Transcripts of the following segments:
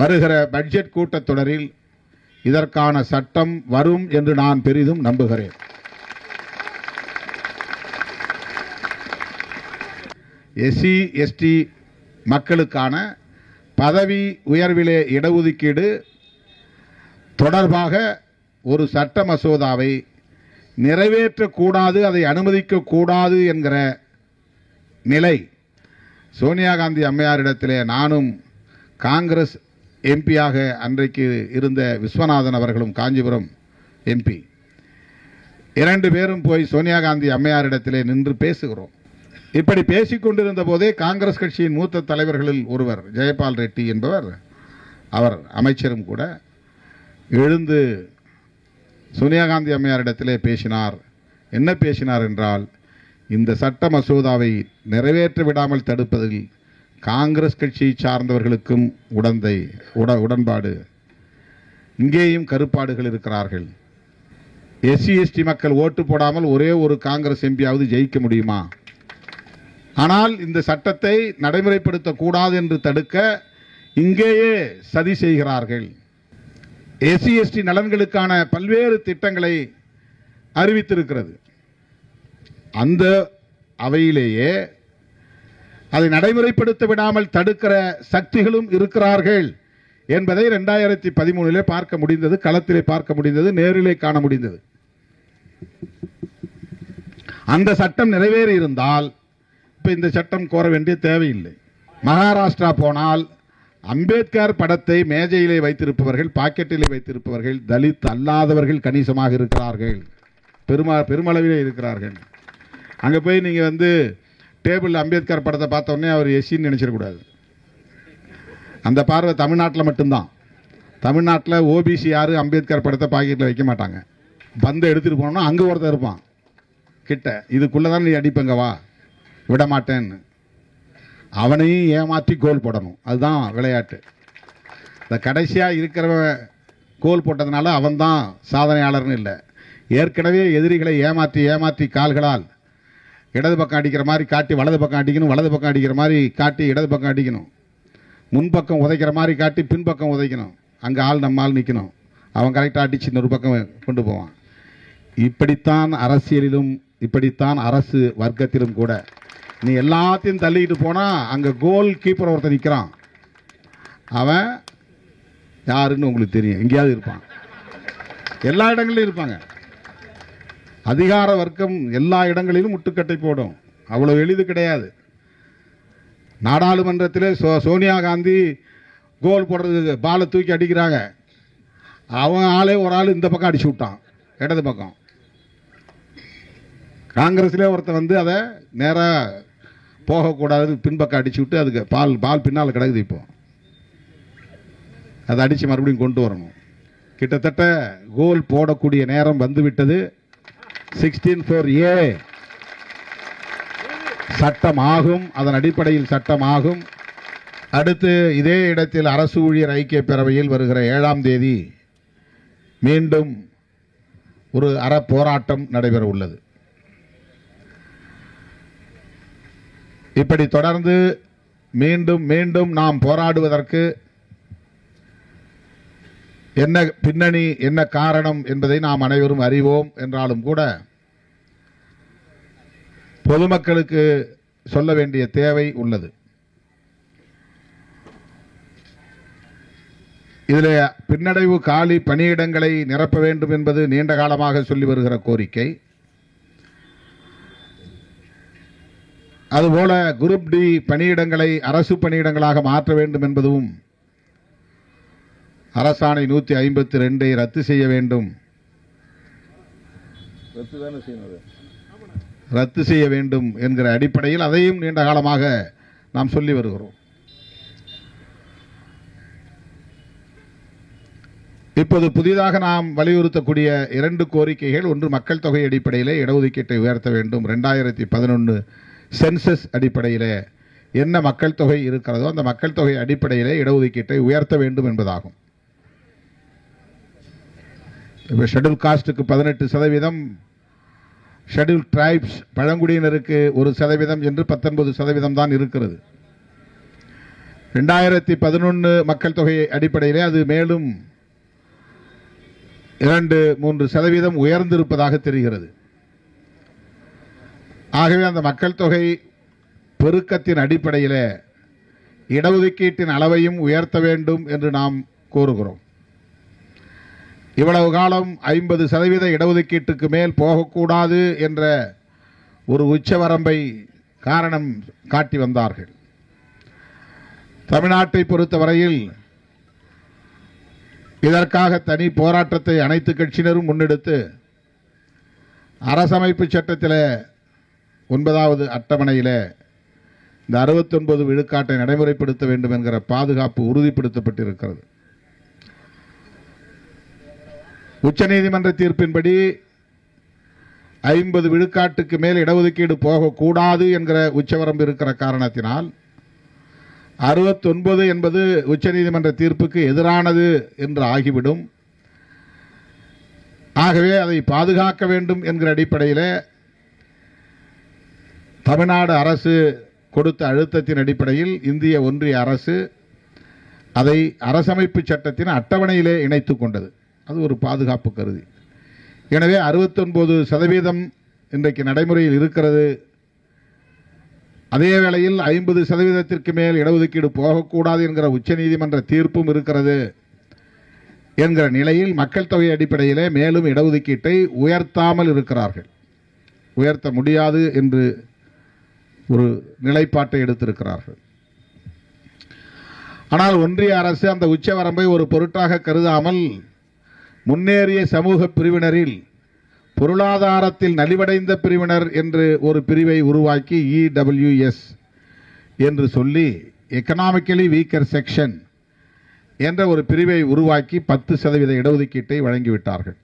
வருகிற பட்ஜெட் கூட்டத்தொடரில் இதற்கான சட்டம் வரும் என்று நான் பெரிதும் நம்புகிறேன். எஸ்சி எஸ்டி மக்களுக்கான பதவி உயர்விலே இடஒதுக்கீடு தொடர்பாக ஒரு சட்ட மசோதாவை நிறைவேற்றக்கூடாது, அதை அனுமதிக்கக்கூடாது என்கிற நிலை சோனியா காந்தி அம்மையாரிடத்திலே நானும் காங்கிரஸ் எம்பியாக அன்றைக்கு இருந்த விஸ்வநாதன் அவர்களும் காஞ்சிபுரம் எம்பி 2 பேரும் போய் சோனியா காந்தி அம்மையாரிடத்திலே நின்று பேசுகிறோம். இப்படி பேசிக்கொண்டிருந்த போதே காங்கிரஸ் கட்சியின் மூத்த தலைவர்களில் ஒருவர் ஜெயபால் ரெட்டி என்பவர், அவர் அமைச்சரும் கூட, எழுந்து சோனியா காந்தி அம்மையாரிடத்திலே பேசினார். என்ன பேசினார் என்றால், இந்த சட்ட மசோதாவை நிறைவேற்ற விடாமல் தடுப்பதில் காங்கிரஸ் கட்சியை சார்ந்தவர்களுக்கும் உடன்பாடு, இங்கேயும் கருப்பாடுகள் இருக்கிறார்கள். எஸ்சி எஸ்டி மக்கள் ஓட்டு போடாமல் ஒரே ஒரு காங்கிரஸ் எம்பியாவது ஜெயிக்க முடியுமா? ஆனால் இந்த சட்டத்தை நடைமுறைப்படுத்தக்கூடாது என்று தடுக்க இங்கேயே சதி செய்கிறார்கள். எஸ்சி எஸ்டி நலன்களுக்கான பல்வேறு திட்டங்களை அறிவித்திருக்கிறது. அந்த அவையிலேயே அதை நடைமுறைப்படுத்த விடாமல் தடுக்கிற சக்திகளும் இருக்கிறார்கள் என்பதை 2013 பார்க்க முடிந்தது, களத்திலே பார்க்க முடிந்தது, நேரிலே காண முடிந்தது. அந்த சட்டம் நிறைவேறி இருந்தால் இப்ப இந்த சட்டம் கோர வேண்டிய தேவையில்லை. மகாராஷ்டிரா போனால் அம்பேத்கர் படத்தை மேஜையிலே வைத்திருப்பவர்கள், பாக்கெட்டிலே வைத்திருப்பவர்கள் தலித் அல்லாதவர்கள் கணிசமாக இருக்கிறார்கள், பெருமளவிலே இருக்கிறார்கள். அங்கே போய் நீங்கள் டேபிள் அம்பேத்கர் படத்தை பார்த்த உடனே அவர் எஸ்சின்னு நினைச்சிடக்கூடாது. அந்த பார்வை தமிழ்நாட்டில் மட்டும்தான். தமிழ்நாட்டில் ஓபிசி யாரும் அம்பேத்கர் படத்தை பாக்கெட்டில் வைக்க மாட்டாங்க. பந்தை எடுத்துகிட்டு போனோம்னா அங்கே ஒருத்தர் இருப்பான் கிட்ட, இதுக்குள்ளே தான் நீ அடிப்பங்க வா, விட மாட்டேன்னு. அவனையும் ஏமாற்றி கோல் போடணும், அதுதான் விளையாட்டு. இந்த கடைசியாக இருக்கிறவன் கோல் போட்டதுனால அவன் தான் சாதனையாளர்னு இல்லை. ஏற்கனவே எதிரிகளை ஏமாற்றி ஏமாற்றி கால்களால் இடது பக்கம் அடிக்கிற மாதிரி காட்டி வலது பக்கம் அடிக்கணும், வலது பக்கம் அடிக்கிற மாதிரி காட்டி இடது பக்கம் அடிக்கணும், முன்பக்கம் உதைக்கிற மாதிரி காட்டி பின்பக்கம் உதைக்கணும். அங்கே ஆள் நம்ம ஆள் நிற்கணும், அவன் கரெக்டாக அடிச்சு இன்னொரு பக்கம் கொண்டு போவான். இப்படித்தான் அரசியலிலும், இப்படித்தான் அரசு வர்க்கத்திலும் கூட. நீ எல்லாத்தையும் தள்ளிக்கிட்டு போனால் அங்கே கோல் கீப்பர் ஒருத்தர் நிற்கிறான், அவன் யாருன்னு உங்களுக்கு தெரியும், எங்கேயாவது இருப்பான், எல்லா இடங்களிலும் இருப்பாங்க. அதிகார வர்க்கம் எல்லா இடங்களிலும் முட்டுக்கட்டை போடும், அவ்வளவு எளிது கிடையாது. நாடாளுமன்றத்தில் சோனியா காந்தி கோல் போடுறதுக்கு பாலை தூக்கி அடிக்கிறாங்க, அவன் ஆளே ஒரு ஆள் இந்த பக்கம் அடிச்சு விட்டான் இடது பக்கம். காங்கிரஸ்லேயே ஒருத்தர் அதை நேராக போகக்கூடாது பின்பக்கம் அடிச்சு விட்டு அதுக்கு பால் பின்னால் கிடக்குது. இப்போ அதை அடித்து மறுபடியும் கொண்டு வரணும். கிட்டத்தட்ட கோல் போடக்கூடிய நேரம் வந்துவிட்டது. 16(4)A சட்டமாகும், அதன் அடிப்படையில் சட்டமாகும். அடுத்து இதே இடத்தில் அரசு ஊழியர் ஐக்கிய பேரவையில் வருகிற 7ஆம் தேதி மீண்டும் ஒரு போராட்டம் நடைபெற உள்ளது. இப்படி தொடர்ந்து மீண்டும் மீண்டும் நாம் போராடுவதற்கு என்ன பின்னணி, என்ன காரணம் என்பதை நாம் அனைவரும் அறிவோம். என்றாலும் கூட பொதுமக்களுக்கு சொல்ல வேண்டிய தேவை உள்ளது. இதில் பின்னடைவு காலி பணியிடங்களை நிரப்ப வேண்டும் என்பது நீண்ட காலமாக சொல்லி வருகிற கோரிக்கை. அதுபோல குரூப் டி பணியிடங்களை அரசு பணியிடங்களாக மாற்ற வேண்டும் என்பதும், அரசாணை 152 ரத்து செய்ய வேண்டும், ரத்து செய்ய வேண்டும் என்கிற அடிப்படையில் அதையும் நீண்ட காலமாக நாம் சொல்லி வருகிறோம். இப்போது புதிதாக நாம் வலியுறுத்தக்கூடிய 2 கோரிக்கைகள், ஒன்று மக்கள் தொகை அடிப்படையிலே இடஒதுக்கீட்டை உயர்த்த வேண்டும். 2011 சென்சஸ் அடிப்படையிலே என்ன மக்கள் தொகை இருக்கிறதோ அந்த மக்கள் தொகை அடிப்படையிலே இடஒதுக்கீட்டை உயர்த்த வேண்டும் என்பதாகும். ஷெட்யூல் காஸ்டுக்கு 18%, ஷெட்யூல் டிரைப்ஸ் பழங்குடியினருக்கு 1% என்று 19% தான் இருக்கிறது. 2011 மக்கள் தொகை அடிப்படையிலே அது மேலும் 2-3% உயர்ந்திருப்பதாக தெரிகிறது. ஆகவே அந்த மக்கள் தொகை பெருக்கத்தின் அடிப்படையில் இடஒதுக்கீட்டின் அளவையும் உயர்த்த வேண்டும் என்று நாம் கோருகிறோம். இவ்வளவு காலம் 50% இடஒதுக்கீட்டுக்கு மேல் போகக்கூடாது என்ற ஒரு உச்சவரம்பை காரணம் காட்டி வந்தார்கள். தமிழ்நாட்டை பொறுத்தவரையில் இதற்காக தனி போராட்டத்தை அனைத்து கட்சியினரும் முன்னெடுத்து அரசமைப்பு சட்டத்தில் 9வது அட்டவணையில் இந்த 69 விழுக்காட்டை நடைமுறைப்படுத்த வேண்டும் என்கிற பாதுகாப்பு உறுதிப்படுத்தப்பட்டிருக்கிறது. உச்சநீதிமன்ற தீர்ப்பின்படி 50 விழுக்காட்டுக்கு மேல் இடஒதுக்கீடு போகக்கூடாது என்கிற உச்சவரம்பு இருக்கிற காரணத்தினால் 69 என்பது உச்சநீதிமன்ற தீர்ப்புக்கு எதிரானது என்று ஆகிவிடும். ஆகவே அதை பாதுகாக்க வேண்டும் என்கிற அடிப்படையில் தமிழ்நாடு அரசு கொடுத்த அழுத்தத்தின் அடிப்படையில் இந்திய ஒன்றிய அரசு அதை அரசமைப்பு சட்டத்தின் அட்டவணையிலே இணைத்துக் கொண்டது. அது ஒரு பாதுகாப்பு கருதி. எனவே 69% இன்றைக்கு நடைமுறையில் இருக்கிறது. அதே வேளையில் 50% மேல் இடஒதுக்கீடு போகக்கூடாது என்கிற உச்சநீதிமன்ற தீர்ப்பும் இருக்கிறது என்கிற நிலையில் மக்கள் தொகை அடிப்படையிலே மேலும் இடஒதுக்கீட்டை உயர்த்தாமல் இருக்கிறார்கள். உயர்த்த முடியாது என்று ஒரு நிலைப்பாட்டை எடுத்திருக்கிறார்கள். ஆனால் ஒன்றிய அரசு அந்த உச்சவரம்பை ஒரு பொருட்டாக கருதாமல் முன்னேறிய சமூக பிரிவினரில் பொருளாதாரத்தில் நலிவடைந்த பிரிவினர் என்று ஒரு பிரிவை உருவாக்கி EWS என்று சொல்லி எக்கனாமிக்கலி வீக்கர் செக்ஷன் என்ற ஒரு பிரிவை உருவாக்கி 10% இடஒதுக்கீட்டை வழங்கிவிட்டார்கள்.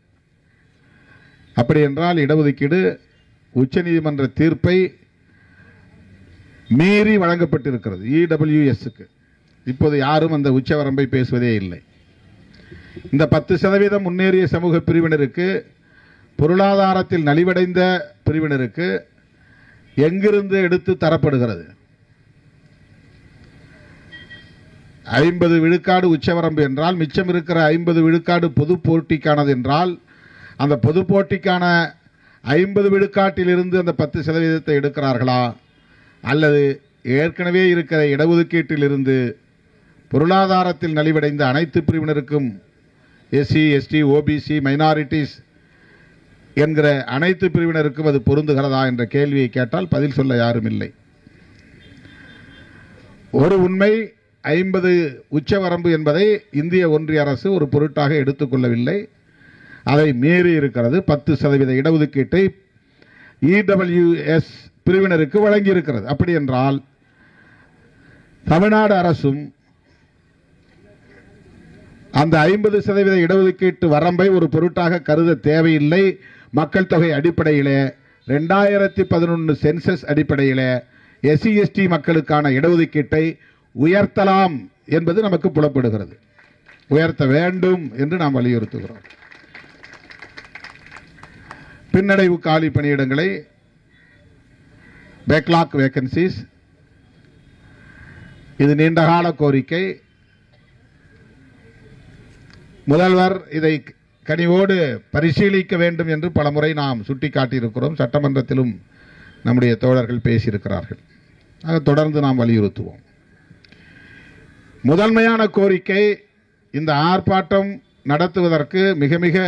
அப்படி என்றால் இடஒதுக்கீடு உச்சநீதிமன்ற தீர்ப்பை மீறி வழங்கப்பட்டிருக்கிறது EWSக்கு. இப்போது யாரும் அந்த உச்சவரம்பை பேசுவதே இல்லை. இந்த 10% முன்னேறிய சமூக பிரிவினருக்கு, பொருளாதாரத்தில் நலிவடைந்த பிரிவினருக்கு எங்கிருந்து எடுத்து தரப்படுகிறது? 50 விழுக்காடு உச்சவரம்பு என்றால் மிச்சம் இருக்கிற 50 விழுக்காடு பொது போட்டிக்கானது என்றால் அந்த பொது போட்டிக்கான 50 விழுக்காட்டிலிருந்து அந்த 10% எடுக்கிறார்களா, அல்லது ஏற்கனவே இருக்கிற இடஒதுக்கீட்டில் இருந்து பொருளாதாரத்தில் நலிவடைந்த அனைத்து பிரிவினருக்கும் SC, ST, OBC, மைனாரிட்டிஸ் என்கிற அனைத்து பிரிவினருக்கும் அது பொருந்துகிறதா என்ற கேள்வியை கேட்டால் பதில் சொல்ல யாரும் இல்லை. ஒரு உண்மை, 50 உச்சவரம்பு என்பதை இந்திய ஒன்றிய அரசு ஒரு பொருட்டாக எடுத்துக்கொள்ளவில்லை. அதை மீறி இருக்கிறது. 10% இடஒதுக்கீட்டை EWS பிரிவினருக்கு வழங்கி இருக்கிறது. அப்படி என்றால் தமிழ்நாடு அரசும் அந்த 50% இடஒதுக்கீட்டு வரம்பை ஒரு பொருட்டாக கருத தேவையில்லை. மக்கள் தொகை அடிப்படையில் 2011 சென்சஸ் அடிப்படையில் SC ST மக்களுக்கான இடஒதுக்கீட்டை உயர்த்தலாம் என்பது நமக்கு புலப்படுகிறது. உயர்த்த வேண்டும் என்று நாம் வலியுறுத்துகிறோம். பின்னடைவு காலி பணியிடங்களை, பேக்லாக் வேகன்சிஸ், இது நீண்டகால கோரிக்கை. முதல்வர் இதை கனிவோடு பரிசீலிக்க வேண்டும் என்று பலமுறை நாம் சுட்டிக்காட்டியிருக்கிறோம். சட்டமன்றத்திலும் நம்முடைய தோழர்கள் பேசியிருக்கிறார்கள். ஆக தொடர்ந்து நாம் வலியுறுத்துவோம். முதன்மையான கோரிக்கை, இந்த ஆர்ப்பாட்டம் நடத்துவதற்கு மிக மிக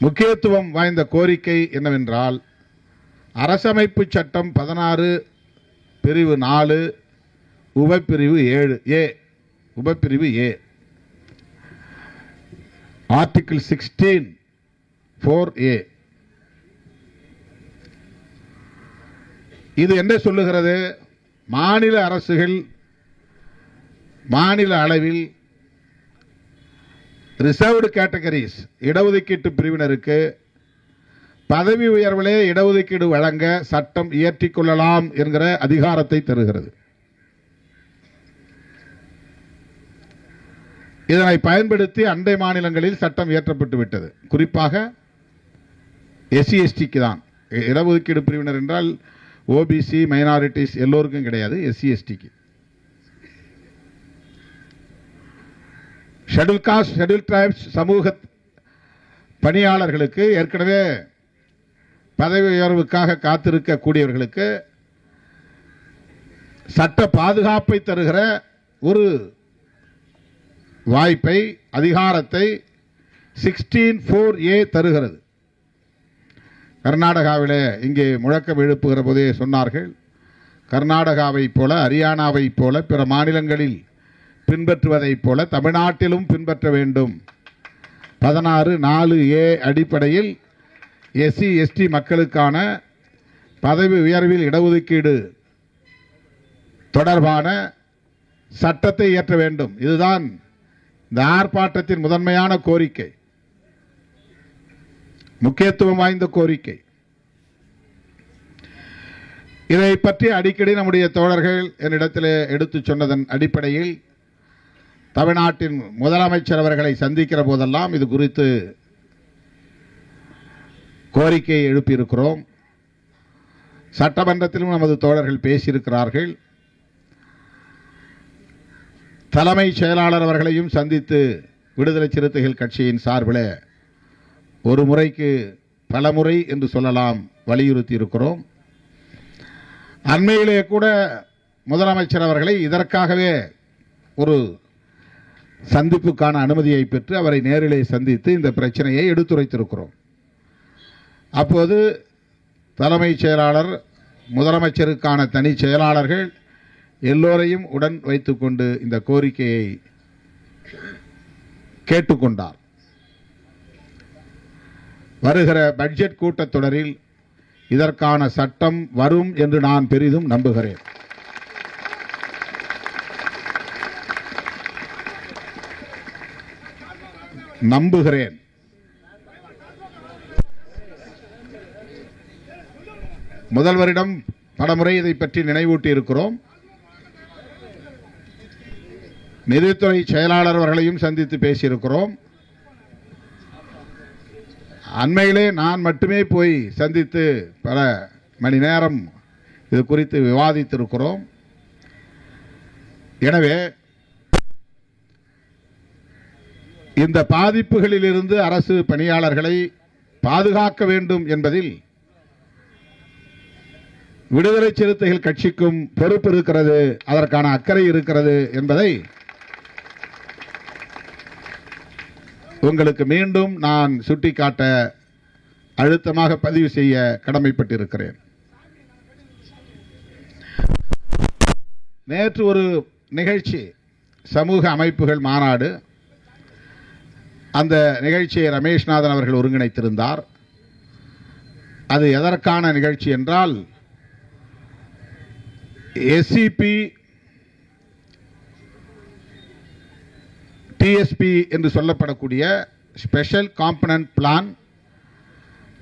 முக்கியத்துவம் வாய்ந்த கோரிக்கை என்னவென்றால், அரசமைப்பு சட்டம் 16 பிரிவு 4 உபப்பிரிவு 7A, உபப்பிரிவு A, ஆர்டிகிள் 16 4A, இது என்ன சொல்லுகிறது? மாநில அரசுகள் மாநில அளவில் ரிசர்வ்டு கேட்டகரிஸ் இடஒதுக்கீட்டு பிரிவினருக்கு பதவி உயர்விலே இடஒதுக்கீடு வழங்க சட்டம் இயற்றிக் கொள்ளலாம் என்கிற அதிகாரத்தை தருகிறது. இதனை பயன்படுத்தி அண்டை மாநிலங்களில் சட்டம் இயற்றப்பட்டு விட்டது. குறிப்பாக SC STக்கு தான் இடஒதுக்கீடு பிரிவினர் என்றால் ஓபிசி, மைனாரிட்டிஸ் எல்லோருக்கும் கிடையாது, எஸ்சி எஸ்டிக்கு. ஷெட்யூல் காஸ்ட், ஷெட்யூல் டிரைப்ஸ் சமூக பணியாளர்களுக்கு, ஏற்கனவே பதவி உயர்வுக்காக காத்திருக்கக்கூடியவர்களுக்கு சட்ட பாதுகாப்பை தருகிற ஒரு வாய்ப்பை, அதிகாரத்தை 16(4)A தருகிறது. கர்நாடகாவிலே இங்கே முழக்கம் எழுப்புகிற போதே சொன்னார்கள், கர்நாடகாவைப் போல, ஹரியானாவைப் போல, பிற மாநிலங்களில் பின்பற்றுவதைப் போல தமிழ்நாட்டிலும் பின்பற்ற வேண்டும். 16(4)A அடிப்படையில் எஸ்சி எஸ்டி மக்களுக்கான பதவி உயர்வில் இடஒதுக்கீடு தொடர்பான சட்டத்தை இயற்ற வேண்டும். இதுதான் இந்த ஆர்ப்பாட்டத்தின் முதன்மையான கோரிக்கை, முக்கியத்துவம் வாய்ந்த கோரிக்கை. இதை பற்றி அடிக்கடி நம்முடைய தோழர்கள் என்னிடத்தில் எடுத்து சொன்னதன் அடிப்படையில் தமிழ்நாட்டின் முதலமைச்சர் அவர்களை சந்திக்கிற போதெல்லாம் இது குறித்து கோரிக்கையை எழுப்பியிருக்கிறோம். சட்டமன்றத்திலும் நமது தோழர்கள் பேசியிருக்கிறார்கள். தலைமைச் செயலாளர் அவர்களையும் சந்தித்து விடுதலை சிறுத்தைகள் கட்சியின் சார்பில் ஒரு முறைக்கு பல முறை என்று சொல்லலாம் வலியுறுத்தி இருக்கிறோம். அண்மையிலே கூட முதலமைச்சர் அவர்களை இதற்காகவே ஒரு சந்திப்புக்கான அனுமதியை பெற்று அவரை நேரிலே சந்தித்து இந்த பிரச்சனையை எடுத்துரைத்திருக்கிறோம். அப்போது தலைமைச் செயலாளர், முதலமைச்சருக்கான தனி செயலாளர்கள் எல்லோரையும் உடன் வைத்துக்கொண்டு இந்த கோரிக்கையை கேட்டுக்கொண்டார். வருகிற பட்ஜெட் கூட்டத்தொடரில் இதற்கான சட்டம் வரும் என்று நான் பெரிதும் நம்புகிறேன். முதல்வரிடம் பலமுறை இதை பற்றி நினைவூட்டி இருக்கிறோம். நிதித்துறை செயலாளர் அவர்களையும் சந்தித்து பேசியிருக்கிறோம். அண்மையிலே நான் மட்டுமே போய் சந்தித்து பல மணி நேரம் இது குறித்து விவாதித்திருக்கிறோம். எனவே இந்த பாதிப்புகளிலிருந்து அரசு பணியாளர்களை பாதுகாக்க வேண்டும் என்பதில் விடுதலை சிறுத்தைகள் கட்சிக்கும் பொறுப்பு இருக்கிறது, அதற்கான அக்கறை இருக்கிறது என்பதை உங்களுக்கு மீண்டும் நான் சுட்டிக்காட்ட அழுத்தமாக பதிவு செய்ய கடமைப்பட்டிருக்கிறேன். நேற்று ஒரு நிகழ்ச்சி, சமூக அமைப்புகள் மாநாடு, அந்த நிகழ்ச்சியை ரமேஷ்நாதன் அவர்கள் ஒருங்கிணைத்திருந்தார். அது எதற்கான நிகழ்ச்சி என்றால், எஸ்சிபி டிஎஸ்பி என்று சொல்லப்படக்கூடிய special component plan,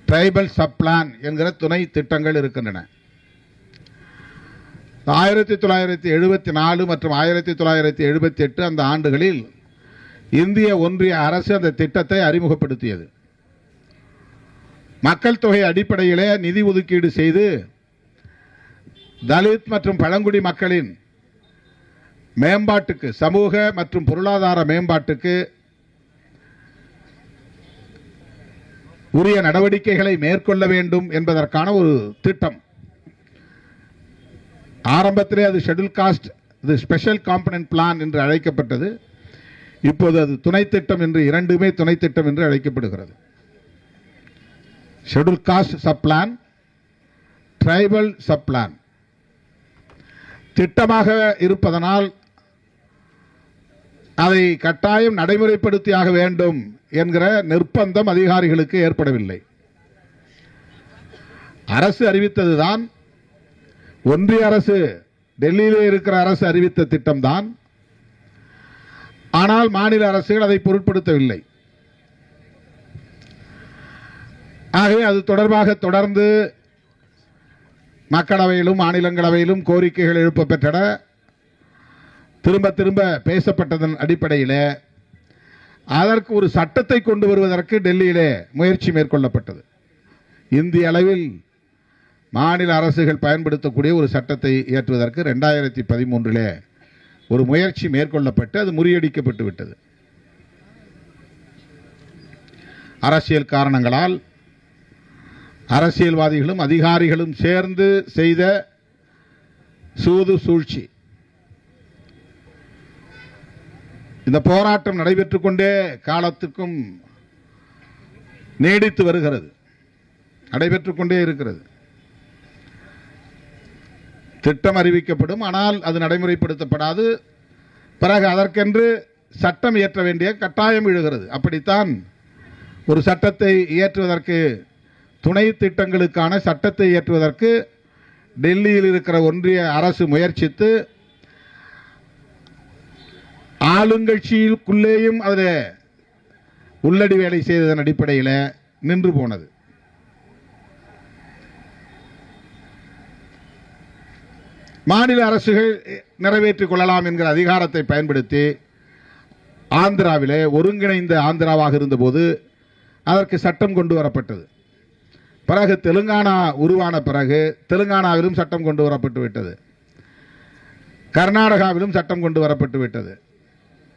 tribal sub plan என்கிற துணை திட்டங்கள் இருக்கின்றன. 1974 மற்றும் 1978 அந்த ஆண்டுகளில் இந்திய ஒன்றிய அரசு அந்த திட்டத்தை அறிமுகப்படுத்தியது. மக்கள் தொகை அடிப்படையிலே நிதி ஒதுக்கீடு செய்து தலித் மற்றும் பழங்குடி மக்களின் மேம்பாட்டுக்கு, சமூக மற்றும் பொருளாதார மேம்பாட்டுக்கு உரிய நடவடிக்கைகளை மேற்கொள்ள வேண்டும் என்பதற்கான ஒரு திட்டம். ஆரம்பத்திலே அது ஷெட்யூல் காஸ்ட், இது ஸ்பெஷல் காம்பனன்ட் பிளான் என்று அழைக்கப்பட்டது. இப்போது அது துணை திட்டம் என்று, இரண்டுமே துணை திட்டம் என்று அழைக்கப்படுகிறது. Schedule cost sub plan, tribal sub plan திட்டமாக இருப்பதனால் அதை கட்டாயம் நடைமுறைப்படுத்தியாக வேண்டும் என்கிற நிர்பந்தம் அதிகாரிகளுக்கு ஏற்படவில்லை. அரசு அறிவித்ததுதான், ஒன்றிய அரசு, டெல்லியிலே இருக்கிற அரசு அறிவித்த திட்டம்தான். ஆனால் மாநில அரசுகள் அதை பொருட்படுத்தவில்லை. ஆகவே அது தொடர்பாக தொடர்ந்து மக்களவையிலும் மாநிலங்களவையிலும் கோரிக்கைகள் எழுப்பப்பெற்றன. திரும்ப திரும்ப பேசப்பட்டதன் அடிப்படையில் அதற்கு ஒரு சட்டத்தை கொண்டு வருவதற்கு டெல்லியிலே முயற்சி மேற்கொள்ளப்பட்டது. இந்திய அளவில் மாநில அரசுகள் பயன்படுத்தக்கூடிய ஒரு சட்டத்தை இயற்றுவதற்கு 2013 ஒரு முயற்சி மேற்கொள்ளப்பட்டு அது முறியடிக்கப்பட்டு விட்டது. அரசியல் காரணங்களால் அரசியல்வாதிகளும் அதிகாரிகளும் சேர்ந்து செய்த சூது சூழ்ச்சி. இந்த போராட்டம் நடைபெற்றுக் கொண்டே காலத்துக்கும் நீடித்து வருகிறது, நடைபெற்றுக் கொண்டே இருக்கிறது. திட்டம் அறிவிக்கப்படும், ஆனால் அது நடைமுறைப்படுத்தப்படாது. பிறகு அதற்கென்று சட்டம் இயற்ற வேண்டிய கட்டாயம் எழுகிறது. அப்படித்தான் ஒரு சட்டத்தை இயற்றுவதற்கு, துணை திட்டங்களுக்கான சட்டத்தை இயற்றுவதற்கு டெல்லியில் இருக்கிற ஒன்றிய அரசு முயற்சித்து ஆளுங்கட்சிக்குள்ளேயும் அதில் உள்ளடி வேலை செய்ததன் அடிப்படையில் நின்று போனது. மாநில அரசுகள் நிறைவேற்றிக் கொள்ளலாம் என்கிற அதிகாரத்தை பயன்படுத்தி ஆந்திராவிலே ஒருங்கிணைந்த ஆந்திராவாக இருந்தபோது அதற்கு சட்டம் கொண்டு வரப்பட்டது. பிறகு தெலுங்கானா உருவான பிறகு தெலுங்கானாவிலும் சட்டம் கொண்டு வரப்பட்டு விட்டது, கர்நாடகாவிலும் சட்டம் கொண்டு வரப்பட்டு விட்டது.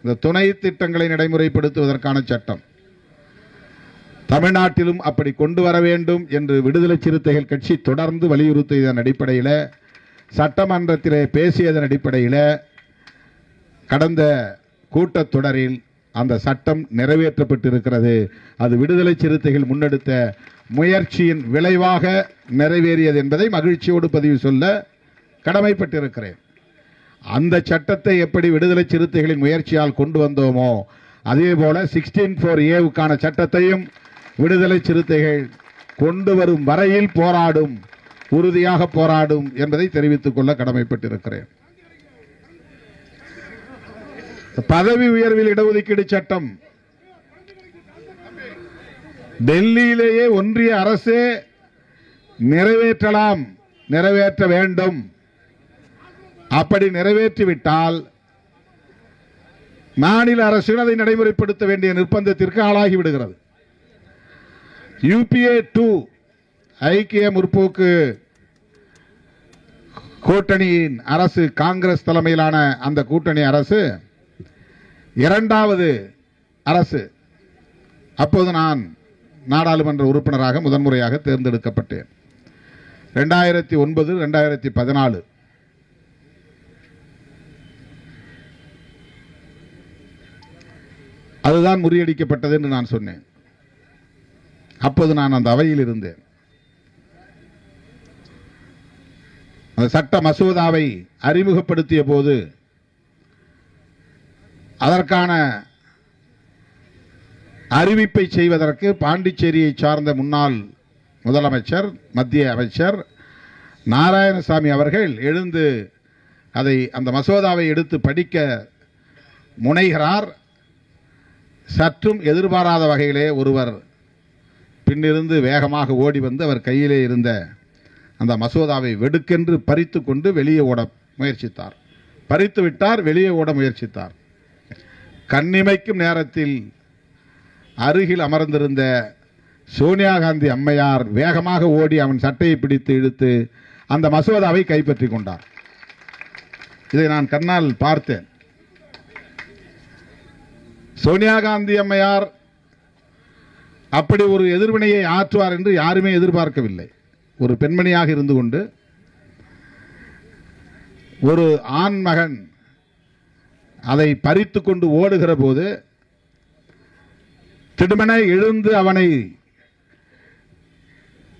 இந்த துணை திட்டங்களை நடைமுறைப்படுத்துவதற்கான சட்டம் தமிழ்நாட்டிலும் அப்படி கொண்டு வர வேண்டும் என்று விடுதலை சிறுத்தைகள் கட்சி தொடர்ந்து வலியுறுத்தியதன் அடிப்படையில், சட்டமன்றத்திலே பேசியதன் அடிப்படையில் கடந்த கூட்டத்தொடரில் அந்த சட்டம் நிறைவேற்றப்பட்டிருக்கிறது. அது விடுதலை சிறுத்தைகள் முன்னெடுத்த முயற்சியின் விளைவாக நிறைவேறியது என்பதை மகிழ்ச்சியோடு பதிவு சொல்ல கடமைப்பட்டிருக்கிறேன். அந்த சட்டத்தை எப்படி விடுதலை சிறுத்தைகளின் முயற்சியால் கொண்டு வந்தோமோ அதேபோல 16(4)A சட்டத்தையும் விடுதலை சிறுத்தைகள் கொண்டு வரும் வரையில் போராடும், உறுதியாக போராடும் என்பதை தெரிவித்துக் கொள்ள கடமைப்பட்டிருக்கிறேன். பதவி உயர்வில் இடஒதுக்கீடு சட்டம் டெல்லியிலேயே ஒன்றிய அரசே நிறைவேற்றலாம், நிறைவேற்ற வேண்டும். அப்படி நிறைவேற்றிவிட்டால் மாநில அரசுகள் அதை நடைமுறைப்படுத்த வேண்டிய நிர்பந்தத்திற்கு ஆளாகி விடுகிறது. UPA 2 ஐக்கிய முற்போக்கு கூட்டணியின் அரசு, காங்கிரஸ் தலைமையிலான அந்த கூட்டணி அரசு இரண்டாவது அரசு. அப்போது நான் நாடாளுமன்ற உறுப்பினராக முதன்முறையாக தேர்ந்தெடுக்கப்பட்டேன். 2009, 2014 அதுதான் முறியடிக்கப்பட்டது என்று நான் சொன்னேன். அப்போது நான் அந்த அவையில் இருந்தேன். அந்த சட்ட மசோதாவை அறிமுகப்படுத்திய போது அதற்கான அறிவிப்பை செய்வதற்கு பாண்டிச்சேரியை சார்ந்த முன்னாள் முதலமைச்சர், மத்திய அமைச்சர் நாராயணசாமி அவர்கள் எழுந்து அந்த மசோதாவை எடுத்து படிக்க முனைகிறார். சற்றும் எதிர்பாராத வகையிலே ஒருவர் பின்னிருந்து வேகமாக ஓடி வந்து அவர் கையிலே இருந்த அந்த மசோதாவை வெடுக்கென்று பறித்து கொண்டு வெளியே ஓட முயற்சித்தார். பறித்து விட்டார், வெளியே ஓட முயற்சித்தார். கண்ணிமைக்கும் நேரத்தில் அருகில் அமர்ந்திருந்த சோனியா காந்தி அம்மையார் வேகமாக ஓடி அவன் சட்டையை பிடித்து இழுத்து அந்த மசோதாவை கைப்பற்றிக் கொண்டார். இதை நான் கண்ணால் பார்த்தேன். சோனியா காந்தி அம்மையார் அப்படி ஒரு எதிர்வினையை ஆற்றுவார் என்று யாருமே எதிர்பார்க்கவில்லை. ஒரு பெண்மணியாக இருந்து கொண்டு ஒரு ஆண் மகன் அதை பறித்து கொண்டு ஓடுகிற போது திடுமென எழுந்து அவனை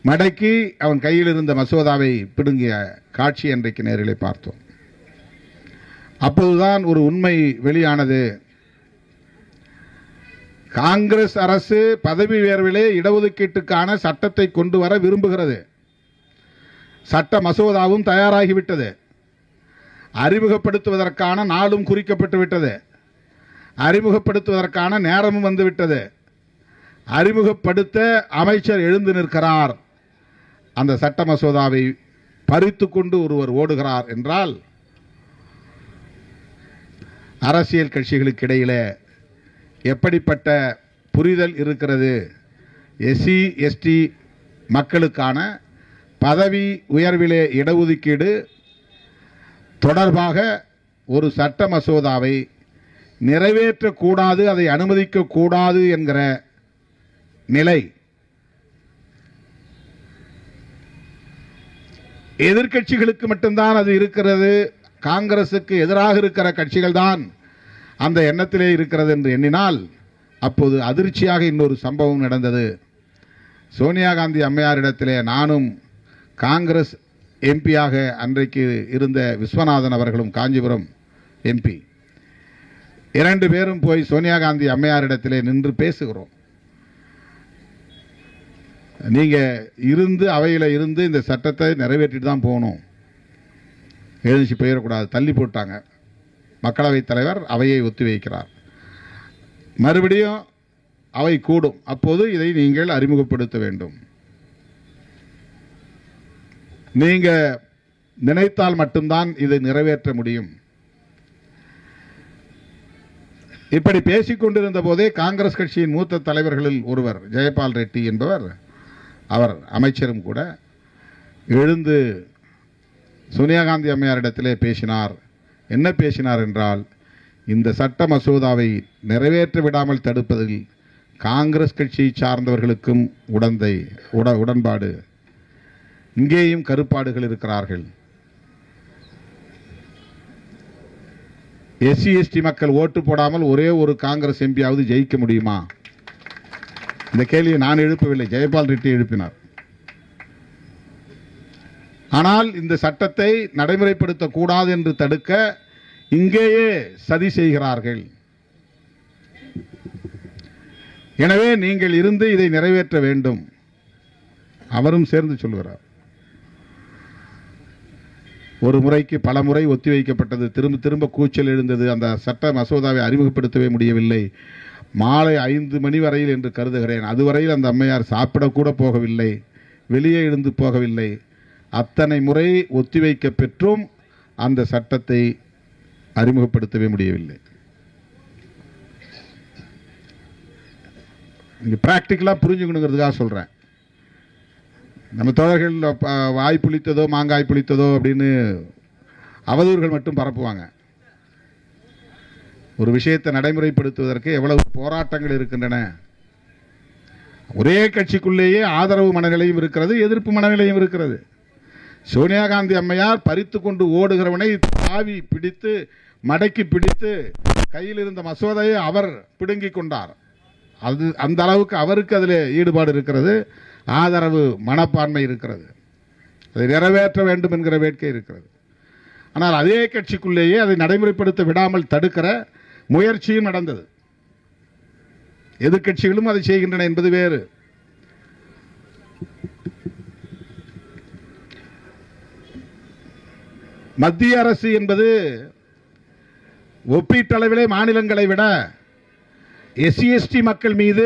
மடக்கி அவன் கையில் இருந்த மசோதாவை பிடுங்கிய காட்சி அன்றைக்கு நேரிலே பார்த்தோம். அப்போதுதான் ஒரு உண்மை வெளியானது. காங்கிரஸ் அரசு பதவி உயர்விலே இடஒதுக்கீட்டுக்கான சட்டத்தை கொண்டு வர விரும்புகிறது. சட்ட மசோதாவும் தயாராகிவிட்டது. அறிமுகப்படுத்துவதற்கான நாளும் குறிக்கப்பட்டு விட்டது. அறிமுகப்படுத்துவதற்கான நேரமும் வந்துவிட்டது. அறிமுகப்படுத்த அமைச்சர் எழுந்து நிற்கிறார். அந்த சட்ட மசோதாவை பறித்து கொண்டு ஒருவர் ஓடுகிறார் என்றால் அரசியல் கட்சிகளுக்கு இடையிலே எப்படிப்பட்ட புரிதல் இருக்கிறது? SC ST மக்களுக்கான பதவி உயர்விலே இடஒதுக்கீடு தொடர்பாக ஒரு சட்ட மசோதாவை நிறைவேற்றக்கூடாது, அதை அனுமதிக்கக்கூடாது என்கிற நிலை எதிர்க்கட்சிகளுக்கு மட்டும்தான் அது இருக்கிறது. காங்கிரசுக்கு எதிராக இருக்கிற கட்சிகள் தான் அந்த எண்ணத்திலே இருக்கிறது என்று எண்ணினால், அப்போது அதிர்ச்சியாக இன்னொரு சம்பவம் நடந்தது. சோனியா காந்தி அம்மையாரிடத்திலே நானும் காங்கிரஸ் எம்பியாக அன்றைக்கு இருந்த விஸ்வநாதன் அவர்களும் காஞ்சிபுரம் எம்பி 2 பேரும் போய் சோனியா காந்தி அம்மையாரிடத்திலே நின்று பேசுகிறோம். நீங்க இருந்து அவையில் இருந்து இந்த சட்டத்தை நிறைவேற்றிட்டு தான் போகணும், எழுந்துச்சு போயிடக்கூடாது. தள்ளி போட்டாங்க. மக்களவைத் தலைவர் அவையை ஒத்திவைக்கிறார். மறுபடியும் அவை கூடும். அப்போது இதை நீங்கள் அறிமுகப்படுத்த வேண்டும். நீங்க நினைத்தால் மட்டும்தான் இதை நிறைவேற்ற முடியும். இப்படி பேசிக் கொண்டிருந்த போதே காங்கிரஸ் கட்சியின் மூத்த தலைவர்களில் ஒருவர் ஜெயபால் ரெட்டி என்பவர், அவர் அமைச்சரும் கூட, எழுந்து சோனியா காந்தி அம்மையாரிடத்திலே பேசினார். என்ன பேசினார் என்றால், இந்த சட்ட மசோதாவை நிறைவேற்ற விடாமல் தடுப்பதில் காங்கிரஸ் கட்சியை சார்ந்தவர்களுக்கும் உடன்பாடு, இங்கேயும் கருப்பாடுகள் இருக்கிறார்கள். எஸ்சி எஸ்டி மக்கள் ஓட்டு போடாமல் ஒரே ஒரு காங்கிரஸ் எம்பியாவது ஜெயிக்க முடியுமா? இந்த கேள்வியை நான் எழுப்பவில்லை, ஜெயபால் ரெட்டி எழுப்பினார். ஆனால் இந்த சட்டத்தை நடைமுறைப்படுத்தக்கூடாது என்று தடுக்க இங்கேயே சதி செய்கிறார்கள். எனவே நீங்கள் இருந்து இதை நிறைவேற்ற வேண்டும். அவரும் சேர்ந்து சொல்கிறார். ஒரு முறைக்கு பல முறை ஒத்திவைக்கப்பட்டது. திரும்ப திரும்ப கூச்சல் எழுந்தது. அந்த சட்ட மசோதாவை அறிமுகப்படுத்தவே முடியவில்லை. மாலை 5 மணி வரையில் என்று கருதுகிறேன். அதுவரையில் அந்த அம்மையார் சாப்பிடக்கூட போகவில்லை, வெளியே எழுந்து போகவில்லை. அத்தனை முறை ஒத்திவைக்க பெற்றும் அந்த சட்டத்தை அறிமுகப்படுத்தவே முடியவில்லை. இங்கே பிராக்டிக்கலாக புரிஞ்சுக்கணுங்கிறதுக்காக சொல்கிறேன். நம்ம தோழர்கள் வாய் புளித்ததோ மாங்காய் புளித்ததோ அப்படின்னு அவதூறுகள் மட்டும் பரப்புவாங்க. ஒரு விஷயத்தை நடைமுறைப்படுத்துவதற்கு எவ்வளவு போராட்டங்கள் இருக்கின்றன. ஒரே கட்சிக்குள்ளேயே ஆதரவு மனநிலையும் இருக்கிறது, எதிர்ப்பு மனநிலையும் இருக்கிறது. சோனியா காந்தி அம்மையார் பறித்து கொண்டு ஓடுகிறவனை தாவி பிடித்து மடக்கி பிடித்து கையில் இருந்த மசோதையை அவர் பிடுங்கிக் கொண்டார். அது அந்த அளவுக்கு அவருக்கு அதில் ஈடுபாடு இருக்கிறது, ஆதரவு மனப்பான்மை இருக்கிறது, அதை நிறைவேற்ற வேண்டும் என்கிற வேட்கை இருக்கிறது. ஆனால் அதே கட்சிக்குள்ளேயே அதை நடைமுறைப்படுத்த விடாமல் தடுக்கிற முயற்சியும் நடந்தது. எதிர்க்கட்சிகளும் அதை செய்கின்றன என்பது வேறு. மத்திய அரசு என்பது ஒப்பீட்டளவிலே மாநிலங்களை விட எஸ்சி எஸ்டி மக்கள் மீது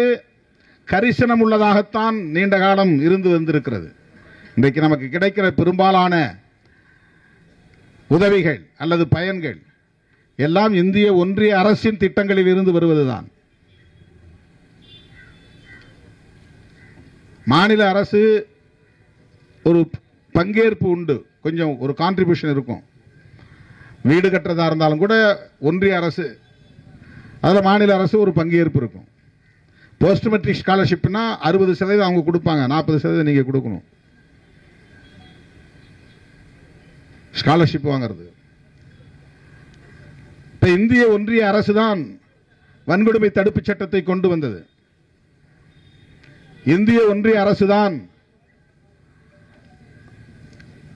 கரிசனம் உள்ளதாகத்தான் நீண்ட காலம் இருந்து வந்திருக்கிறது. இன்றைக்கு நமக்கு கிடைக்கிற பெரும்பாலான உதவிகள் அல்லது பயன்கள் எல்லாம் இந்திய ஒன்றிய அரசின் திட்டங்களில் இருந்து வருவதுதான். மாநில அரசு ஒரு பங்கேற்பு உண்டு, கொஞ்சம் ஒரு கான்ட்ரிபியூஷன் இருக்கும். வீடு கட்டுறதா இருந்தாலும் கூட ஒன்றிய அரசு, அதில் மாநில அரசு ஒரு பங்கேற்பு இருக்கும். போஸ்ட் மெட்ரிக் ஸ்காலர்ஷிப்னா 60% அவங்க கொடுப்பாங்க, 40% நீங்கள் கொடுக்கணும். ஸ்காலர்ஷிப் வாங்கிறது. இப்ப இந்திய ஒன்றிய அரசு தான் வன்கொடுமை தடுப்பு சட்டத்தை கொண்டு வந்தது. இந்திய ஒன்றிய அரசு தான்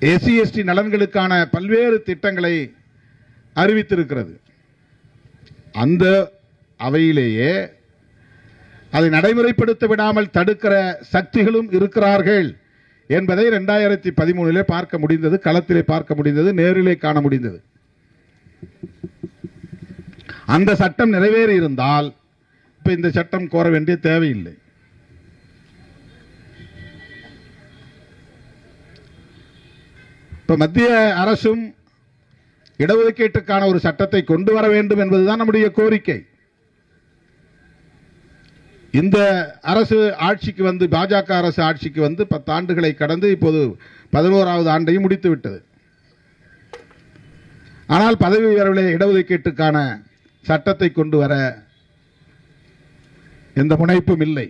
எஸ்சி எஸ்டி நலன்களுக்கான பல்வேறு திட்டங்களை அறிவித்திருக்கிறது. அந்த அவையிலேயே அதை நடைமுறைப்படுத்த விடாமல் தடுக்கிற சக்திகளும் இருக்கிறார்கள் என்பதை 2013 பார்க்க முடிந்தது, களத்திலே பார்க்க முடிந்தது, நேரிலே காண முடிந்தது. அந்த சட்டம் நிறைவேறி இருந்தால் இப்ப இந்த சட்டம் கோர வேண்டிய தேவையில்லை. இப்ப மத்திய அரசும் இடஒதுக்கீட்டுக்கான ஒரு சட்டத்தை கொண்டு வர வேண்டும் என்பதுதான் நம்முடைய கோரிக்கை. இந்த அரசு ஆட்சிக்கு வந்து, பாஜக அரசு ஆட்சிக்கு வந்து 10 ஆண்டுகளை கடந்து இப்போது 11வது ஆண்டையும் முடித்து விட்டது. ஆனால் பதவி உயர்விலே இடஒதுக்கீட்டுக்கான சட்டத்தை கொண்டு வர எந்த முனைப்பும் இல்லை.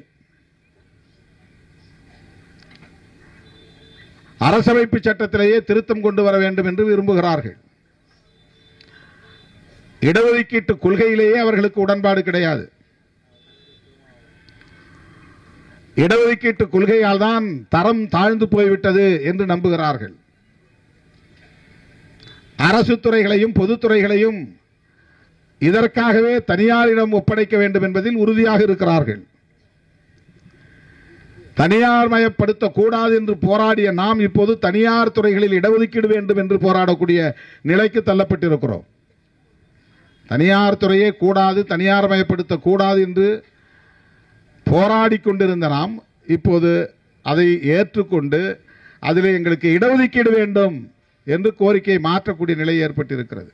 அரசமைப்பு சட்டத்திலேயே திருத்தம் கொண்டு வர வேண்டும் என்று விரும்புகிறார்கள். இடஒதுக்கீட்டு கொள்கையிலேயே அவர்களுக்கு உடன்பாடு கிடையாது. இடஒதுக்கீட்டு கொள்கையால் தான் தரம் தாழ்ந்து போய்விட்டது என்று நம்புகிறார்கள். அரசு துறைகளையும் பொதுத்துறைகளையும் இதற்காகவே தனியாரிடம் ஒப்படைக்க வேண்டும் என்பதில் உறுதியாக இருக்கிறார்கள். தனியார் மயப்படுத்தக்கூடாது என்று போராடிய நாம் இப்போது தனியார் துறைகளில் இடஒதுக்கீடு வேண்டும் என்று போராடக்கூடிய நிலைக்கு தள்ளப்பட்டிருக்கிறோம். தனியார் துறையே கூடாது, தனியார் மயப்படுத்தக்கூடாது என்று போராடி கொண்டிருந்த நாம் இப்போது அதை ஏற்றுக்கொண்டு அதில் எங்களுக்கு இடஒதுக்கீடு வேண்டும் என்று கோரிக்கையை மாற்றக்கூடிய நிலை ஏற்பட்டிருக்கிறது.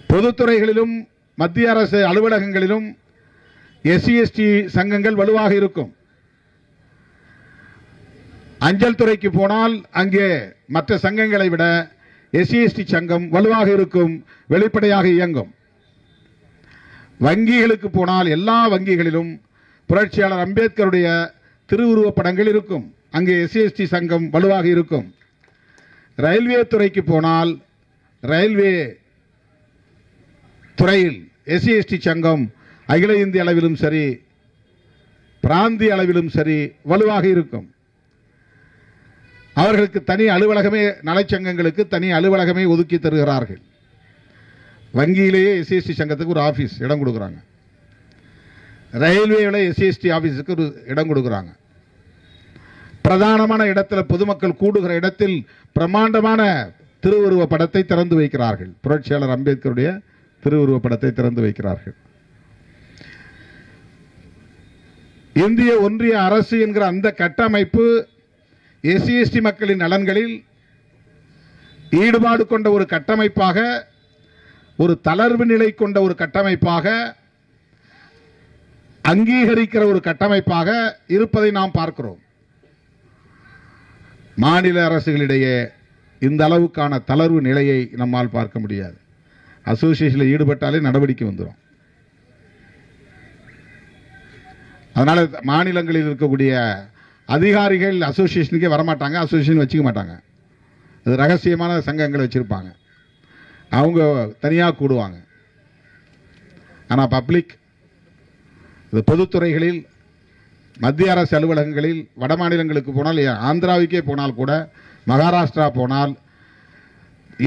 பொதுத்துறைகளிலும் மத்திய அரசு அலுவலகங்களிலும் எஸ்சி எஸ்டி சங்கங்கள் வலுவாக இருக்கும். அஞ்சல் துறைக்கு போனால் அங்கே மற்ற சங்கங்களை விட எஸ்சி எஸ்டி சங்கம் வலுவாக இருக்கும், வெளிப்படையாக இயங்கும். வங்கிகளுக்கு போனால் எல்லா வங்கிகளிலும் புரட்சியாளர் அம்பேத்கருடைய திருவுருவப் படங்கள் இருக்கும், அங்கே எஸ்சி எஸ்டி சங்கம் வலுவாக இருக்கும். ரயில்வே துறைக்கு போனால் ரயில்வே துறையில் எஸ்சி எஸ்டி சங்கம் அகில இந்திய அளவிலும் சரி பிராந்திய அளவிலும் சரி வலுவாக இருக்கும். அவர்களுக்கு தனி அலுவலகமே, நலச்சங்கங்களுக்கு தனி அலுவலகமே ஒதுக்கி தருகிறார்கள். வங்கியிலேயே எஸ்சி எஸ்டி சங்கத்துக்கு ஒரு ஆபீஸ் இடம் கொடுக்குறாங்க. ரயில்வேல எஸ்சி எஸ்டி ஆபீஸுக்கு ஒரு இடம் கொடுக்குறாங்க. பிரதானமான இடத்துல, பொதுமக்கள் கூடுகிற இடத்தில் பிரம்மாண்டமான திருவுருவ படத்தை திறந்து வைக்கிறார்கள். புரட்சியாளர் அம்பேத்கருடைய திருவுருவ படத்தை திறந்து வைக்கிறார்கள். இந்திய ஒன்றிய அரசு என்கிற அந்த கட்டமைப்பு எஸ்சி எஸ்டி மக்களின் நலன்களில் ஈடுபாடு கொண்ட ஒரு கட்டமைப்பாக, ஒரு தளர்வு நிலை கொண்ட ஒரு கட்டமைப்பாக, அங்கீகரிக்கிற ஒரு கட்டமைப்பாக இருப்பதை நாம் பார்க்கிறோம். மாநில அரசுகளிடையே இந்த அளவுக்கான தளர்வு நிலையை நம்மால் பார்க்க முடியாது. அசோசியேஷனில் ஈடுபட்டாலே நடவடிக்கை வந்துடும். அதனால மாநிலங்களில் இருக்கக்கூடிய அதிகாரிகள் அசோசியேஷனுக்கே வரமாட்டாங்க, அசோசியேஷன் வச்சுக்க மாட்டாங்க. அது ரகசியமான சங்கங்களை வச்சிருப்பாங்க, அவங்க தனியாக கூடுவாங்க. ஆனால் பப்ளிக், இது பொதுத்துறைகளில், மத்திய அரசு அலுவலகங்களில், வட மாநிலங்களுக்கு போனால், ஆந்திராவுக்கே போனால் கூட, மகாராஷ்டிரா போனால்,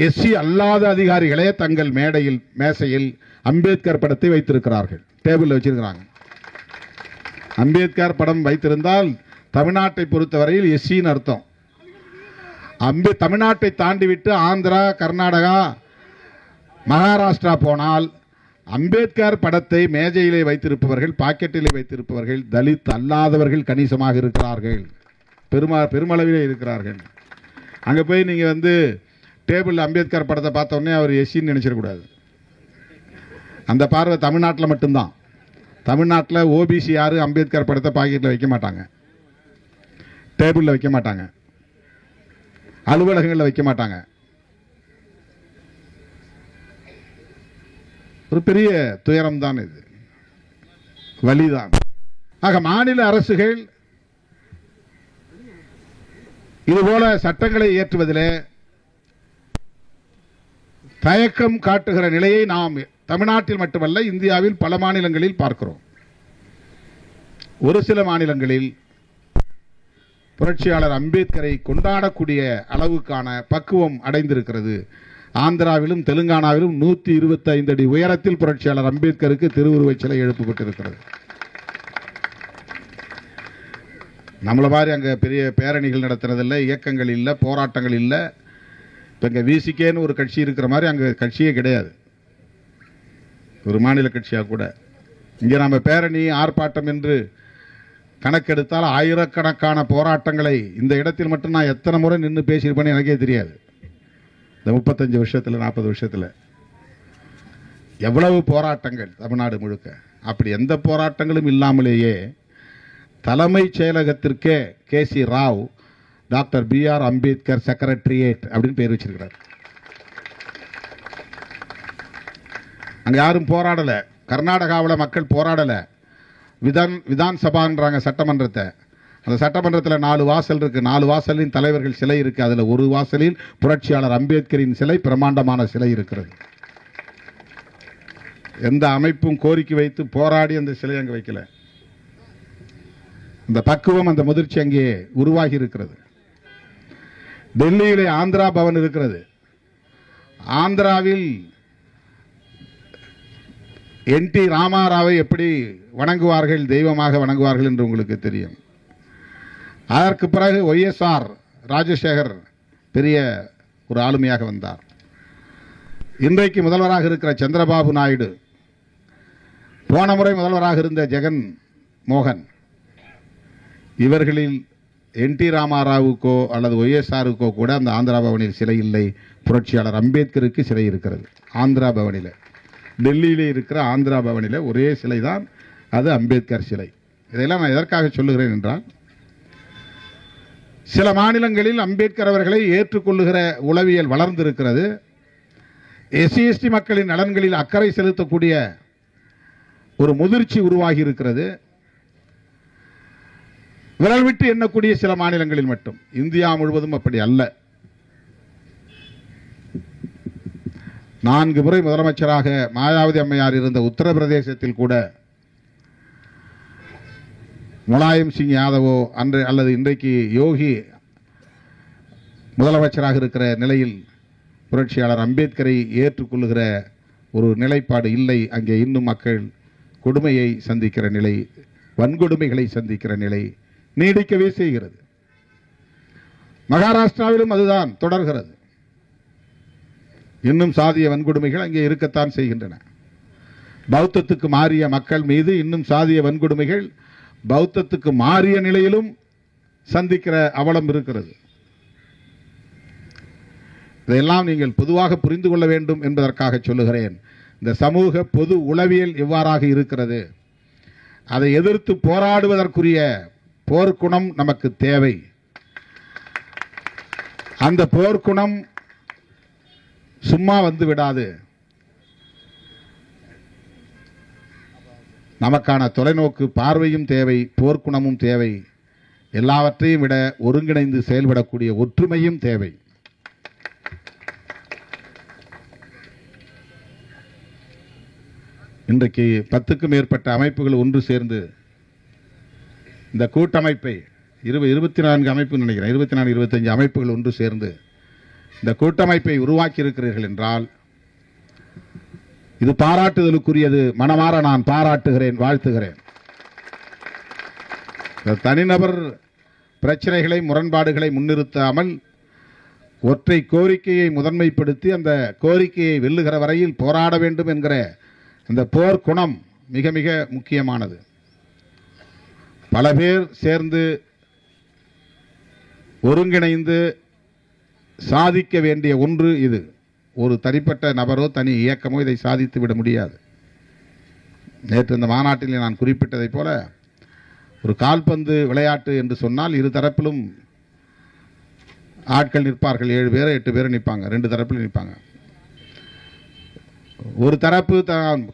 எஸ்சி அல்லாத அதிகாரிகளே தங்கள் மேடையில், மேசையில் அம்பேத்கர் படத்தை வைத்திருக்கிறார்கள், டேபிள் வச்சிருக்கிறாங்க. அம்பேத்கர் படம் வைத்திருந்தால் தமிழ்நாட்டை பொறுத்தவரையில் எஸ்சின்னு அர்த்தம். தமிழ்நாட்டை தாண்டிவிட்டு ஆந்திரா, கர்நாடகா, மகாராஷ்டிரா போனால் அம்பேத்கர் படத்தை மேஜையிலே வைத்திருப்பவர்கள், பாக்கெட்டிலே வைத்திருப்பவர்கள் தலித் அல்லாதவர்கள் கணிசமாக இருக்கிறார்கள், பெருமளவிலே இருக்கிறார்கள். அங்கே போய் நீங்கள் வந்து டேபிள் அம்பேத்கர் படத்தை பார்த்த உடனே அவர் எஸ்சின்னு நினைச்சிடக்கூடாது. அந்த பார்வை தமிழ்நாட்டில் மட்டும்தான். தமிழ்நாட்டில் ஓபிசி யாரும் அம்பேத்கர் படத்தை பாக்கெட்டில் வைக்க மாட்டாங்க, டேபிளில் வைக்க மாட்டாங்க, அலுவலகங்களில் வைக்க மாட்டாங்க. ஒரு பெரிய துயரம் தான் இது, வலிதான். ஆக மாநில அரசுகள் இதுபோல சட்டங்களை இயற்றுவதிலே தயக்கம் காட்டுகிற நிலையை நாம் தமிழ்நாட்டில் மட்டுமல்ல, இந்தியாவில் பல மாநிலங்களில் பார்க்கிறோம். ஒரு சில மாநிலங்களில் புரட்சியாளர் அம்பேத்கரை கொண்டாடக்கூடிய அளவுக்கான பக்குவம் அடைந்திருக்கிறது. ஆந்திராவிலும் தெலுங்கானாவிலும் 125 அடி உயரத்தில் புரட்சியாளர் அம்பேத்கருக்கு திருவுருவச் சிலை எழுப்பப்பட்டிருக்கிறது. நம்மள மாதிரி அங்கே பெரிய பேரணிகள் நடத்துறதில்லை, இயக்கங்கள் இல்லை, போராட்டங்கள் இல்லை. இப்போ இங்கே விசிகேன்னு ஒரு கட்சி இருக்கிற மாதிரி அங்கே கட்சியே கிடையாது, ஒரு மாநில கட்சியாக கூட. இங்கே நம்ம பேரணி, ஆர்ப்பாட்டம் என்று கணக்கெடுத்தால் ஆயிரக்கணக்கான போராட்டங்களை இந்த இடத்தில் மட்டும் நான் எத்தனை முறை நின்று பேசியிருப்பேன்னு எனக்கே தெரியாது. இந்த 35 வருஷத்தில் 40 வருஷத்தில் எவ்வளவு போராட்டங்கள் தமிழ்நாடு முழுக்க. அப்படி எந்த போராட்டங்களும் இல்லாமலேயே தலைமைச் செயலகத்திற்கே KC Rao doctor BR Ambedkar secretariat அப்படின்னு பேர் வச்சிருக்கிறார். அங்க யாரும் போராடல. கர்நாடகாவில் மக்கள் போராடல. விதான் சபான்றாங்க சட்டமன்றத்தை. அந்த சட்டமன்றத்தில் 4 வாசல் இருக்கு. 4 வாசலின் தலைவர்கள் சிலை இருக்கு. அதுல ஒரு வாசலில் புரட்சியாளர் அம்பேத்கரின் சிலை, பிரமாண்டமான சிலை இருக்கிறது. எந்த அமைப்பும் கோரிக்கை வைத்து போராடி அந்த சிலை அங்கே வைக்கல. இந்த பக்குவம், அந்த முதிர்ச்சி அங்கே உருவாகி இருக்கிறது. டெல்லியிலே ஆந்திரா பவன் இருக்கிறது. ஆந்திராவில் NT ராமாராவை எப்படி வணங்குவார்கள், தெய்வமாக வணங்குவார்கள் என்று உங்களுக்கு தெரியும். அதற்கு பிறகு YSR ராஜசேகர் பெரிய ஒரு ஆளுமையாக வந்தார். இன்றைக்கு முதல்வராக இருக்கிற சந்திரபாபு நாயுடு, போன முறை முதல்வராக இருந்த ஜெகன் மோகன், இவர்களில் NT ராமாராவுக்கோ அல்லது YSRக்கோ கூட அந்த ஆந்திரா பவனில் சிலை இல்லை. புரட்சியாளர் அம்பேத்கருக்கு சிலை இருக்கிறது ஆந்திரா பவனில். டெல்லியிலே இருக்கிற ஆந்திரா பவனில் ஒரே சிலை தான், அது அம்பேத்கர் சிலை. இதையெல்லாம் நான் எதற்காக சொல்லுகிறேன் என்றால், சில மாநிலங்களில் அம்பேத்கர் அவர்களை ஏற்றுக்கொள்ளுகிற உளவியல் வளர்ந்திருக்கிறது. SC/ST மக்களின் நலன்களில் அக்கறை செலுத்தக்கூடிய ஒரு முதிர்ச்சி உருவாகி இருக்கிறது. விரல் விட்டு எண்ணக்கூடிய சில மாநிலங்களில் மட்டும், இந்தியா முழுவதும் அப்படி அல்ல. 4 முறை முதலமைச்சராக மாயாவதி அம்மையார் இருந்த உத்தரப்பிரதேசத்தில் கூட முலாயம் சிங் யாதவோ அன்று அல்லது இன்றைக்கு யோகி முதலமைச்சராக இருக்கிற நிலையில் புரட்சியாளர் அம்பேத்கரை ஏற்றுக்கொள்ளுகிற ஒரு நிலைப்பாடு இல்லை. அங்கே இன்னும் மக்கள் கொடுமையை சந்திக்கிற நிலை, வன்கொடுமைகளை சந்திக்கிற நிலை நீடிக்கவே செய்கிறது. மகாராஷ்டிராவிலும் அதுதான் தொடர்கிறது. இன்னும் சாதிய வன்கொடுமைகள் அங்கே இருக்கத்தான் செய்கின்றன. பௌத்தத்துக்கு மாறிய மக்கள் மீது இன்னும் சாதிய வன்கொடுமைகள் பௌத்தத்துக்கு மாறிய நிலையிலும் சந்திக்கிற அவலம் இருக்கிறது. இதையெல்லாம் நீங்கள் பொதுவாக புரிந்து கொள்ள வேண்டும் என்பதற்காக சொல்லுகிறேன். இந்த சமூக பொது உளவியல் எவ்வாறாக இருக்கிறது, அதை எதிர்த்து போராடுவதற்குரிய போர்க்குணம் நமக்கு தேவை. அந்த போர்க்குணம் சும்மா வந்து விடாது. நமக்கான தொலைநோக்கு பார்வையும் தேவை, போர்க்குணமும் தேவை. எல்லாவற்றையும் விட ஒருங்கிணைந்து செயல்படக்கூடிய ஒற்றுமையும் தேவை. இன்றைக்கு 10க்கும் மேற்பட்ட அமைப்புகள் ஒன்று சேர்ந்து இந்த கூட்டமைப்பை 24 அமைப்பு நினைக்கிறேன், 24-25 அமைப்புகள் ஒன்று சேர்ந்து இந்த கூட்டமைப்பை உருவாக்கி இருக்கிறீர்கள் என்றால் இது பாராட்டுதலுக்குரியது. மனமாற நான் பாராட்டுகிறேன், வாழ்த்துகிறேன். தனிநபர் பிரச்சனைகளை, முரண்பாடுகளை முன்னிறுத்தாமல் ஒற்றை கோரிக்கையை முதன்மைப்படுத்தி அந்த கோரிக்கையை வெல்லுகிற வரையில் போராட வேண்டும் என்கிற அந்த போர் குணம் மிக மிக முக்கியமானது. பல பேர் சேர்ந்து ஒருங்கிணைந்து சாதிக்க வேண்டிய ஒன்று இது. ஒரு தனிப்பட்ட நபரோ தனி இயக்கமோ இதை சாதித்து விட முடியாது. நேற்று இந்த மாநாட்டில் நான் குறிப்பிட்டதை போல ஒரு கால்பந்து விளையாட்டு என்று சொன்னால் இரு தரப்பிலும் ஆட்கள் நிற்பார்கள். 7 பேர் 8 பேர் நிற்பாங்க, 2 தரப்பிலும் நிற்பாங்க. ஒரு தரப்பு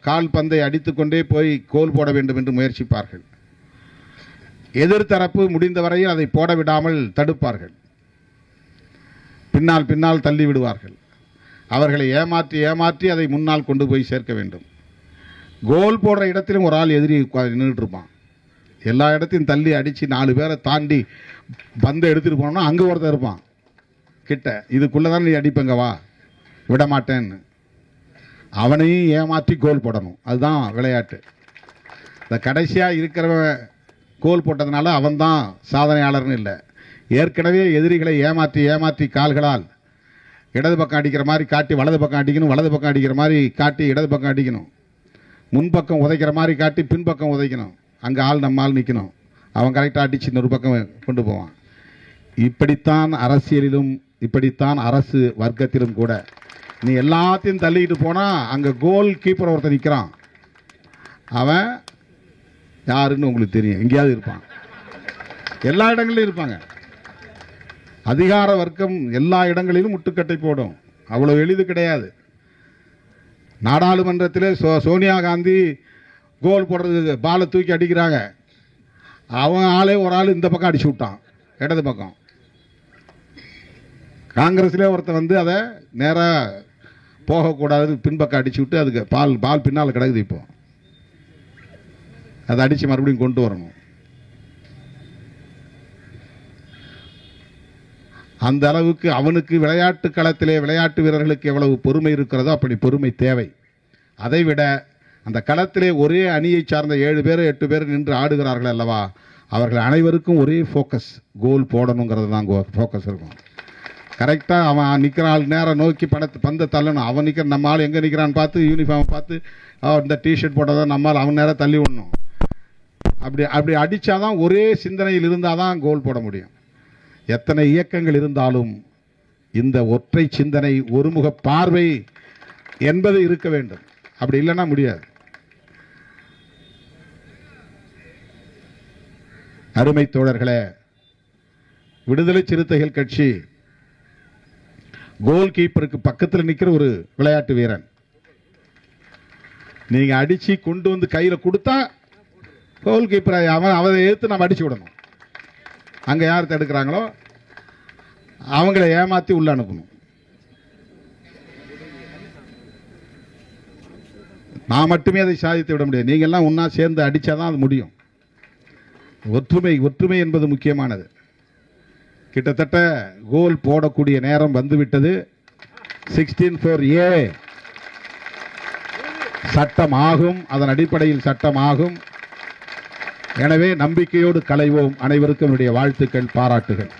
கால்பந்தை அடித்துக்கொண்டே போய் கோல் போட வேண்டும் என்று முயற்சிப்பார்கள். எதிர்த்தரப்பு முடிந்தவரையில் அதை போட விடாமல் தடுப்பார்கள். பின்னால் தள்ளி விடுவார்கள். அவர்களை ஏமாற்றி ஏமாற்றி அதை முன்னால் கொண்டு போய் சேர்க்க வேண்டும். கோல் போடுற இடத்திலும் ஒரு ஆள் எதிரி நின்றுட்டு இருப்பான். எல்லா இடத்தையும் தள்ளி அடித்து 4 பேரை தாண்டி பந்தை எடுத்துகிட்டு போனோம்னா அங்கே ஒருத்தர் இருப்பான் கிட்ட. இதுக்குள்ளே நீ அடிப்பங்க வா, விட மாட்டேன்னு. அவனையும் ஏமாற்றி கோல் போடணும். அதுதான் விளையாட்டு. இந்த கடைசியாக இருக்கிறவன் கோல் போட்டதுனால அவன் தான் சாதனையாளர்னு இல்லை. ஏற்கனவே எதிரிகளை ஏமாற்றி ஏமாற்றி கால்களால் இடது பக்கம் அடிக்கிற மாதிரி காட்டி வலது பக்கம் அடிக்கணும், வலது பக்கம் அடிக்கிற மாதிரி காட்டி இடது பக்கம் அடிக்கணும், முன்பக்கம் உதைக்கிற மாதிரி காட்டி பின்பக்கம் உதைக்கணும். அங்கே ஆள் நம்ம ஆள் நிற்கணும். அவன் கரெக்டாக அடித்து இன்னொரு பக்கம் கொண்டு போவான். இப்படித்தான் அரசியலிலும், இப்படித்தான் அரசு வர்க்கத்திலும் கூட நீ எல்லாத்தையும் தள்ளிட்டு போனா அங்க கோல் கீப்பர் ஒருத்தர் நிற்கிறான். அவன் யாருன்னு உங்களுக்கு தெரியும், எங்கேயாவது இருப்பான், எல்லா இடங்களிலும் இருப்பாங்க. அதிகார வர்க்கம் எல்லா இடங்களிலும் முட்டுக்கட்டை போடும். அவ்வளவு எளிது கிடையாது. நாடாளுமன்றத்தில் சோனியா காந்தி கோல் போடுறதுக்கு பாலை தூக்கி அடிக்கிறாங்க. அவன் ஆளே ஒரு ஆள் இந்த பக்கம் அடிச்சு விட்டான், இடது பக்கம். காங்கிரஸ்லேயே ஒருத்தன் வந்து அதை நேராக போகக்கூடாது பின்பக்கம் அடிச்சு விட்டு அதுக்கு பால் பின்னால் கிடக்குது. இப்போ அதை அடித்து மறுபடியும் கொண்டு வரணும். அந்த அளவுக்கு அவனுக்கு விளையாட்டு களத்திலே விளையாட்டு வீரர்களுக்கு எவ்வளவு பொறுமை இருக்கிறதோ அப்படி பொறுமை தேவை. அதைவிட அந்த களத்திலே ஒரே அணியை சார்ந்த 7 பேர் 8 பேர் நின்று ஆடுகிறார்கள் அல்லவா, அவர்கள் அனைவருக்கும் ஒரே ஃபோக்கஸ், கோல் போடணுங்கிறது தான் ஃபோக்கஸ் இருக்கும். கரெக்டாக அவன் நிற்கிற ஆள் நேரம் நோக்கி பந்தை தள்ளணும். அவன் நிற்கிற நம்ம ஆள் எங்கே நிற்கிறான்னு பார்த்து யூனிஃபார்மை பார்த்து இந்த டிஷர்ட் போட்டதான் நம்மால் அவன் நேரம் தள்ளி விடணும். அப்படி அடித்தாதான் ஒரே சிந்தனையில் இருந்தால் தான் கோல் போட முடியும். எத்தனை இயக்கங்கள் இருந்தாலும் இந்த ஒற்றை சிந்தனை, ஒருமுக பார்வை என்பது இருக்க வேண்டும். அப்படி இல்லைன்னா முடியாது. அருமை தோழர்களே, விடுதலை சிறுத்தைகள் கட்சி கோல் கீப்பருக்கு பக்கத்தில் நிற்கிற ஒரு விளையாட்டு வீரன். நீங்க அடிச்சு கொண்டு வந்து கையில கொடுத்தா கோல் கீப்பர் அவனை எடுத்து நம்ம அடிச்சு விடணும். அங்க யார் தடுக்கிறாங்களோ அவங்களை ஏமாத்தி உள்ள அனுப்பணும். நான் மட்டுமே அதை சாதித்து விட முடியாது. நீங்க எல்லாம் ஒன்னா சேர்ந்து அடிச்சாதான் அது முடியும். ஒற்றுமை என்பது முக்கியமானது. கிட்டத்தட்ட கோல் போடக்கூடிய நேரம் வந்துவிட்டது. 16(4)A சட்டம் ஆகும். அதன் அடிப்படையில் சட்டம் ஆகும். எனவே நம்பிக்கையோடு களைவோம். அனைவருக்கும் என்னுடைய வாழ்த்துக்கள், பாராட்டுகள்.